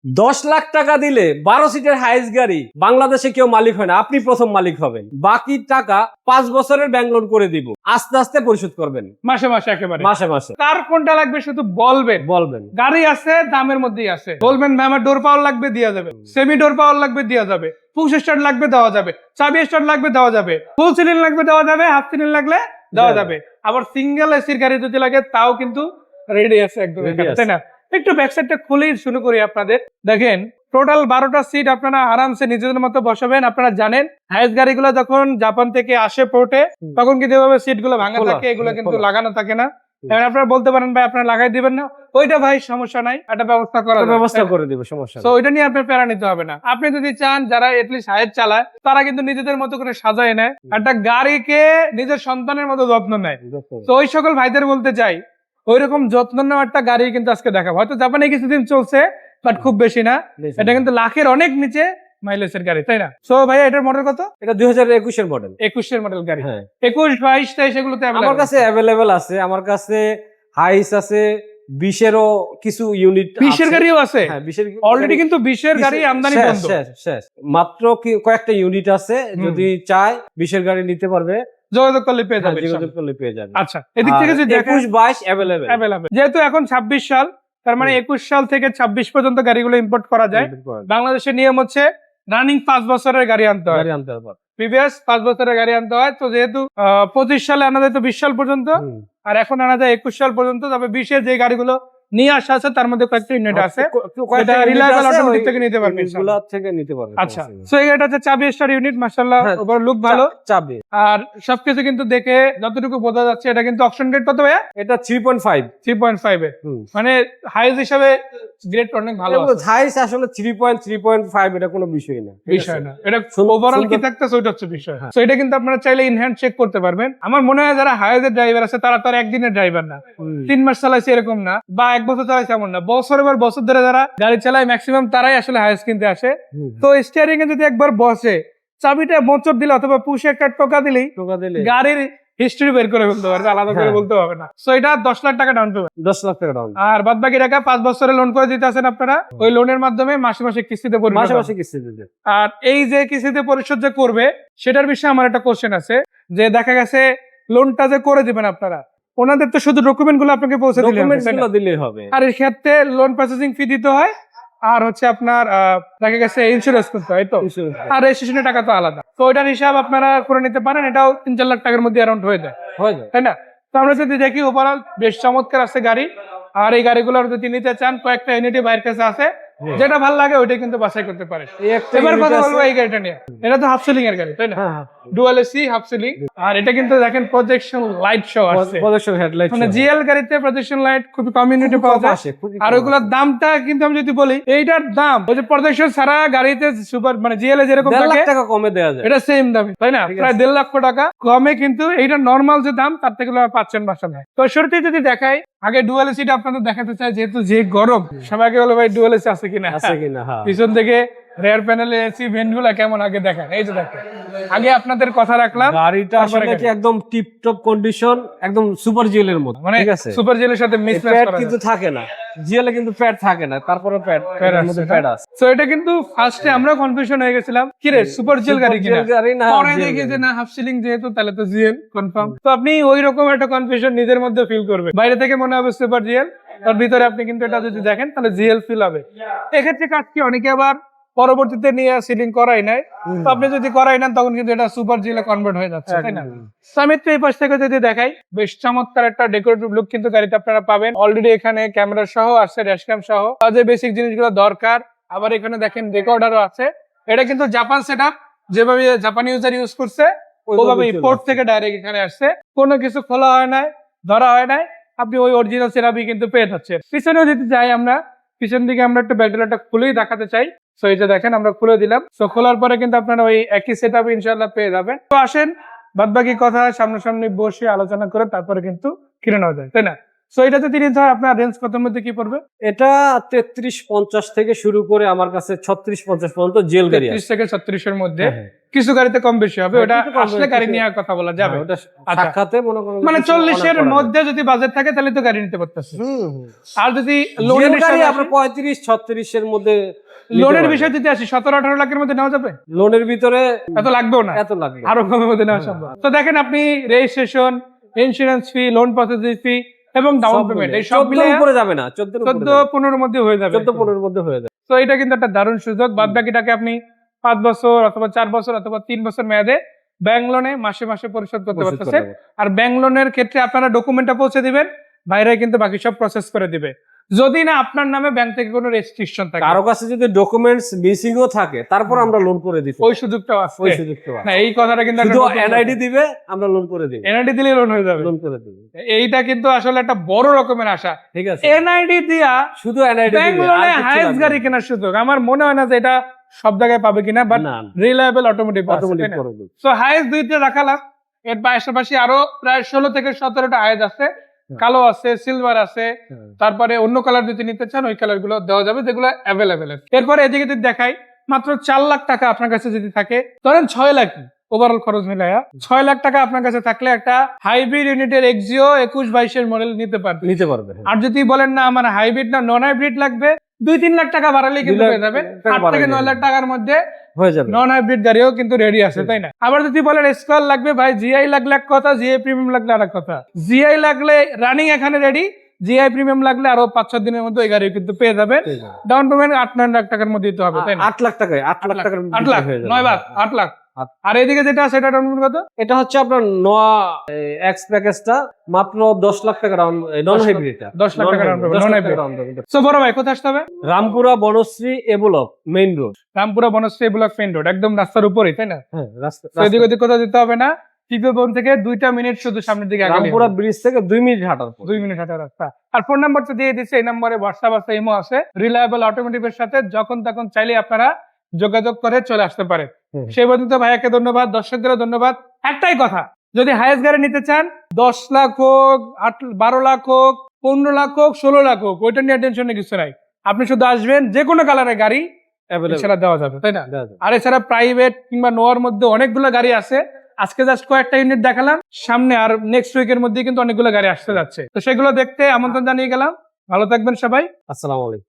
10 লাখ টাকা দিলে 12 সিটের হাইস্ট গাড়ি বাংলাদেশে কেউ মালিক হয় না, আপনি প্রথম মালিক হবেন। বাকি টাকা 5 বছরের ব্যাংক লোন করে দিব, আস্তে আস্তে পরিশোধ করবেন মাসে মাসে, একেবারে মাসে মাসে। কার কোনটা লাগবে শুধু বলবেন, গাড়ি আছে দামের মধ্যেই আছে, বলবেন ভাই আমার ডোর পাওয়ার লাগবে দেওয়া যাবে, সেমি ডোর পাওয়ার লাগবে দেওয়া যাবে, পুশ স্টার্ট লাগবে দেওয়া যাবে, চাবি স্টার্ট লাগবে দেওয়া যাবে, ফুল সিলিং লাগবে দেওয়া যাবে, হাফ সিলিং লাগলে দেওয়া যাবে, আবার সিঙ্গেল এসির গাড়ি যদি লাগে তাও কিন্তু রেডি আছে একদম, তাই না? একটু ব্যাক সাইডটা খুলেই শুরু করি আপনাদের। দেখেন টোটাল 12টা সিট আপনারা আরামসে নিজেদের মতো বসাবেন। আপনারা জানেন হাইস গাড়িগুলো যখন জাপান থেকে আসে পোর্টে তখন কিন্তু এভাবে সিট গুলো ভাঙা থাকে, এগুলো কিন্তু লাগানো থাকে না। এখন আপনারা বলতে পারেন ভাই আপনারা লাগাই দিবেন না, ওইটা ভাই সমস্যা নাই, একটা ব্যবস্থা করে দিব, সমস্যা তো ওইটা নিয়ে আপনার প্যারা নিতে হবে না। আপনি যদি চান যারা এটলিস্ট হাইস চালায় তারা কিন্তু নিজেদের মতো করে সাজায় নেয়, একটা গাড়িকে নিজের সন্তানের মতো যত্ন নেয়। তো ওই সকল ভাইদের বলতে চাই ওইরকম যত্ন নেওয়া একটা গাড়ি কিন্তু আজকে দেখাবো। হয়তো জাপানে কিছুদিন চলছে বাট খুব বেশি না, এটা কিন্তু লাখের অনেক নিচে মাইলেজের গাড়ি, তাই না? সো ভাইয়া এটার মডেল কত? এটা 2021 এর মডেল। 21 এর মডেল গাড়ি। 21, 22, 23 এগুলোতে আমার কাছে অ্যাভেলেবেল আছে। আমার কাছে হাইস আছে, 20 এরও কিছু ইউনিট, 20 এর গাড়িও আছে। হ্যাঁ 20 এর অলরেডি কিন্তু 20 এর গাড়ি আমদানি বন্ধ, শেষ। মাত্র কয়েকটা ইউনিট আছে, যদি চায় 20 এর গাড়ি নিতে পারবে, যোগাযোগ করলে পেয়ে যাবে, আচ্ছা এদিক থেকে যদি 21, 22 অ্যাভেলেবেল। যেহেতু এখন 26 সাল, তার মানে 21 সাল থেকে 26 পর্যন্ত গাড়িগুলো ইম্পোর্ট করা যায়। বাংলাদেশের নিয়ম হচ্ছে রানিং 5 বছরের গাড়ি আনতে হয়, প্রিভিয়াস 5 বছরের গাড়ি আনতে হয়। তো যেহেতু 25 সালে আনা যায় তো 20 সাল পর্যন্ত, আর এখন আনা যায় 21 সাল পর্যন্ত। তবে 20 এর যে গাড়িগুলো নিয়ে আসা আছে তার মধ্যে কয়েকটা ইউনিট আছে, এটা রিলায়েবল অটোমেটিক থেকে নিতে পারবেন, আচ্ছা। সো এটা হচ্ছে চাবি স্টার ইউনিট, মাশাআল্লাহ ওভার লুক ভালো, চাবি আর সবকিছু কিন্তু দেখে যতটুকু বোঝা যাচ্ছে এটা কিন্তু অকশন গ্রেড কত ভাইয়া? এটা 3.5 এ, মানে হাইজ হিসাবে গ্রেড অনেক ভালো আছে। হাইস আসলে 3.5 এটা কোনো বিষয় না, এটা ওভারঅল কি থাকতেছে ওইটা হচ্ছে বিষয়। সো এটা কিন্তু আপনারা চাইলে ইনহ্যান্ড চেক করতে পারবেন। আমার মনে হয় যারা হাইজের ড্রাইভার আছে তারা তো আর একদিনের ড্রাইভার না, 3 মাস চালাইছে এরকম না, বা 1 বছর চালাইছে এমন না, বছরের পর বছর ধরে যারা গাড়ি চালায় ম্যাক্সিমাম তারাই আসলে হাইজ কিনতে আসে। তো স্টিয়ারিং এ যদি একবার বসে, চাবিটা মোচড় দিলে অথবা পুশে একটা টোকা দিলেই গাড়ির হিস্ট্রি বের করে ফেলতে পারবে, আলাদা করে বলতে হবে না। সো এটা 10 লাখ টাকা ডাউন পেমেন্ট, 10 লাখ টাকা ডাউন, আর বাদ বাকি টাকা 5 বছরের লোন করে দিতে আছেন আপনারা। ওই লোনের মাধ্যমে মাসে মাসে কিস্তিতে পরিশোধ। আর এই যে কিস্তিতে পরিশোধ যে করবে সেটার বিষয়ে আমার একটা কোশ্চেন আছে, যে দেখা গেছে লোনটা যে করে দিবেন আপনারা, ওনাদের তো শুধু ডকুমেন্ট গুলো আপনাকে পৌঁছে দিলেই হবে, আর এর ক্ষেত্রে লোন প্রসেসিং ফি দিতে হয়, আর হচ্ছে আপনার দেখা গেছে ইন্স্যুরেন্স করতে হয়, তো আর রেজিস্ট্রেশনের টাকা তো আলাদা। তো ওইটার হিসাব আপনারা করে নিতে পারেন, এটাও 3-4 লাখ টাকার মধ্যে অ্যারাউন্ড হয়ে যায়, তাই না? তো আমরা যদি দেখি ওভারঅল বেশ চমৎকার আছে গাড়ি। আর এই গাড়িগুলোর যদি নিতে চান কয়েকটা ইউনিটি বাইরের কাছে আছে, যেটা ভালো লাগে ওইটা কিন্তু বাছাই করতে পারেন। এবার কথা বলবো এই গাড়িটা নিয়ে। এটা তো হাফ সিলিং এর গাড়ি, তাই না? ডুয়াল এসি হাফ সিলিং, আর এটা কিন্তু দেখেন প্রজেকশন লাইট সহ আছে, প্রজেকশন হেডলাইট, মানে জিএল গাড়িতে প্রজেকশন লাইট খুব কম ইউনিটে পাওয়া যায়। আর ওইগুলোর দামটা কিন্তু আমি যদি বলি, এইটার দাম ওই যে প্রজেকশন ছাড়া গাড়িতে সুপার মানে জিএল এ যেরকম থাকে 1 লাখ টাকা কমে দেওয়া যায়, এটা সেম দামে, তাই না? প্রায় 1.5 লক্ষ টাকা কমে কিন্তু এইটা নরমাল যে দাম তার থেকে পাচ্ছেন বাসায়। তো শুরুতে যদি দেখাই, আগে ডুয়াল এসিটা আপনাদের দেখাতে চাই, যেহেতু যে গরম সবাইকে বলে ভাই ডুয়াল এসি আছে কিনা, পিছন থেকে রেয়ার প্যানেলে এসি ভেন্ট গুলা কেমন আগে দেখেন। এই যে দেখেন, আগে আপনাদের কথা রাখলাম গাড়িটা আসলে কি একদম টিপ টপ কন্ডিশন, একদম সুপার জিএল এর মতো, মানে সুপার জিএল এর সাথে মিক্স কিন্তু থাকে না, জিএল এ কিন্তু প্যাড থাকে না, তারপরে প্যাড আছে। সো এটা কিন্তু ফার্স্টে আমরা কনফিউশন হয়ে গেছিলাম, কি রে সুপার জিএল গাড়ি কিনা, পরে দেখি যে না হাফ সিলিং যেহেতু তাহলে তো জিএল কনফার্ম। তো আপনি ওই রকম একটা কনফিউশন নিজের মধ্যে ফিল করবেন, বাইরে থেকে মনে হবে সুপার জিএল, তার ভিতরে আপনি কিন্তু এটা যদি দেখেন তাহলে জিএল ফিল হবে। এক্ষেত্রে কাজ কি, অনেকে আবার পরবর্তীতে নিয়ে সিলিং করাই নাই, তো আপনি যদি করাই নেন তখন কিন্তু এটা সুপার জিএল কনভার্ট হয়ে যাচ্ছে, তাই না? আমি তো এই পাশ থেকে যদি দেখাই, বেশ চমৎকার একটা ডেকোরেটিভ লুক কিন্তু গাড়িতে আপনারা পাবেন। অলরেডি এখানে ক্যামেরা সহ আসছে, ড্যাশক্যাম সহ, যে বেসিক জিনিসগুলো দরকার। আবার এখানে দেখেন রেকর্ডারও আছে। এটা কিন্তু জাপান সেটআপ, যেভাবে জাপানি ইউজার ইউজ করছে ওইভাবে পোর্ট থেকে ডাইরেক্ট এখানে আসছে, কোনো কিছু খোলা হয় নাই, ধরা হয় নাই, আপনি ওই অরিজিনাল সেটআপই কিন্তু পেয়ে যাচ্ছেন। পিছনেও যদি যাই আমরা, পিছন দিকে আমরা একটু ব্যাকডোরটা খুলেই দেখাতে চাই। সো এই যে দেখেন আমরা খুলে দিলাম, সো খোলার পরে কিন্তু আপনারা ওই একই সেটআপ ইনশাআল্লাহ পেয়ে যাবেন। তো আসেন বাদ বাকি কথা সামনাসামনি বসে আলোচনা করে তারপরে কিন্তু কিনে নেওয়া যায়, তাই না? সো এটাতে 3 ইঞ্চ হয়, আপনার রেঞ্জ কত মধ্যে কি পড়বে? এটা 33-50 থেকে শুরু করে আমার কাছে 36-50 পর্যন্ত জেল গাড়ি 33 আছে। থেকে 36 এর মধ্যে। হ্যাঁ, হ্যাঁ। কিছু গাড়িতে কম বেশি হবে, হ্যাঁ, ওটা কিছু কম আসলে বেশি গাড়ি কিছু- নিয়ে কথা বলা যাবে। হ্যাঁ, ওটা আচ্ছা। সাক্ষাতে মনে করেন মানে কিছু 40 অনার এর করা যাবে। মধ্যে যদি বাজেট থাকে তাহলে তো গাড়ি নিতে পারতেছে। আর যদি জেল লোনের গাড়ি বিষয়ে আপনার 35-36 এর মধ্যে নিতে লোনের পারবেন। বিষয় যদি আসি 17-18 লাখের মধ্যে নেওয়া যাবে? লোনের ভিতরে এত লাগবেও না, এত লাগবে। আরো কমের মধ্যে নেওয়া সম্ভব। তো দেখেন, আপনি রেজিস্ট্রেশন, ইন্স্যুরেন্স ফি, লোন প্রসেসিং ফি এবং ডাউন পেমেন্ট এই সব মিলে 14 উপরে যাবে না, 14-15 এর মধ্যে হয়ে যাবে। 14-15 এর মধ্যে হয়ে যাবে। তো এটা কিন্তু একটা দারুণ সুযোগ। বাদ বাকিটাকে আপনি 5 বছর অথবা 4 বছর অথবা 3 বছর মেয়াদে ব্যাংক লোনে মাসে মাসে পরিশোধ করতে পরিশোধ পারতেছে। করতে হবে। আর ব্যাংক লোনের ক্ষেত্রে আপনারা ডকুমেন্টটা পৌঁছে দিবেন, ভাইরাই কিন্তু বাকি সব প্রসেস করে দিবে, যদি না আপনার নামে ব্যাংক থেকে কোনো রেস্ট্রিকশন থাকে। কারো কাছে যদি ডকুমেন্টস মিসিংও থাকে তারপর আমরা লোন করে দিতে ওই সুযোগটাও আছে। ওই সুযোগটা আছে। না, এই কথাটা কিন্তু শুধু এনআইডি দিবে, আমরা লোন করে দিব। এনআইডি দিলে লোন হয়ে যাবে। লোন করে দিব। এইটা কিন্তু আসলে একটা বড় রকমের আশা। ঠিক আছে। এনআইডি দিয়া শুধু এনআইডি ব্যাংক দিবে, আর লোনে কিছু হাইয়েস্ট লাগবে গাড়ি না। কেনার সুযোগ আমার মনে হয় না যে এটা সব জায়গায় পাবে কিনা, বাট না, রিলায়েবল অটোমোটিভ অটোমেটিক করে দিবে। সো হাইয়েস্ট দুইটা রাখালাম। এর পাশাপাশি আরো প্রায় 16 থেকে 17টা হাইয়েস্ট আছে, কালো আছে, সিলভার আছে, তারপরে অন্য কালার যদি নিতে চান ওই কালার গুলো দেওয়া যাবে, যেগুলো অ্যাভেলেবেল। এরপরে এদিকে যদি দেখাই, মাত্র 4 লাখ টাকা আপনার কাছে যদি থাকে, ধরেন 6 লাখ ওভারঅল খরচ মিলাইয়া 6 লাখ টাকা আপনার কাছে থাকলে একটা হাইব্রিড ইউনিটের এক্সিও 21-22 এর মডেল নিতে পারবে। নিতে পারবে। আর যদি বলেন না আমার হাইব্রিড না নন হাইব্রিড লাগবে, 2-3 লাখ টাকা বাড়ালেই কিন্তু 2 লাখ হয়ে যাবে। টাকা 8 থেকে 9 লাখ টাকার মধ্যে হয়ে যাবে। নন হাইব্রিড গাড়িও কিন্তু রেডি আছে, তাই না? আবার যদি বলেন স্কোয়ার লাগবে, ভাই জিআই লাগলে এক কথা, জিআই প্রিমিয়াম লাগলে আর এক কথা। জিআই লাগলে রানিং এখানে রেডি, জিআই প্রিমিয়াম লাগলে আরো 5-6 দিনের মধ্যে ওই গাড়ি কিন্তু পেয়ে যাবেন। ডাউন পেমেন্ট 8-9 লাখ টাকার মধ্যে দিতে হবে, তাই না? 8 লাখ টাকায় 8 লাখ টাকার 8 লাখ হয়ে যাবে। 9 লাখ 8 লাখ। আর এদিকে যেটা আছে এটা ডাউন পেমেন্ট কত? এটা হচ্ছে আপনার নোয়া এক্স প্যাকেজটা মাত্র 10 লাখ টাকা নন হাইব্রিডটা 10 লাখ টাকা down payment, non hybrid। So বড় ভাই কোথায় আসতে হবে? Rampura Banasree E block main road. Rampura Banasree block main road, একদম রাস্তার উপরেই, তাই না? হ্যাঁ, রাস্তা তো এদিক ওদিক কোথাও যেতে হবে না, টিপেবন থেকে 2টা মিনিট শুধু সামনের দিকে আগে রামপুরা ব্রিজ থেকে 2 মিনিট হাঁটার পর। 2 মিনিট হাঁটার রাস্তা। আর ফোন নাম্বার তো দিয়ে দিচ্ছে, এই নম্বরে হোয়াটসঅ্যাপ আছে, ইমো আছে। রিলায়েবল অটোমোটিভের সাথে যখন তখন চাইলে আপনারা যোগাযোগ করে চলে আসতে পারে। সেই পর্যন্ত ভাইয়াকে ধন্যবাদ, দর্শকদেরও ধন্যবাদ। একটাই কথা, যদি হাইয়েস্ট গাড়ি নিতে চান 10 লাখ হোক, 12 লাখ হোক, 15 লাখ হোক, 16 লাখ হোক, ওইটা নিয়ে টেনশনের কিছু নাই। আপনি শুধু আসবেন, যে কোনো কালারের গাড়ি এছাড়া দেওয়া যাবে, তাই না? আর এছাড়া প্রাইভেট কিংবা নোয়ার মধ্যে অনেকগুলো গাড়ি আছে। আজকে জাস্ট কয়েকটা ইউনিট দেখালাম, সামনে আর নেক্সট উইকের মধ্যে কিন্তু অনেকগুলো গাড়ি আসতে যাচ্ছে। তো সেগুলো দেখতে আমন্ত্রণ জানিয়ে গেলাম। ভালো থাকবেন সবাই। আসসালামু আলাইকুম।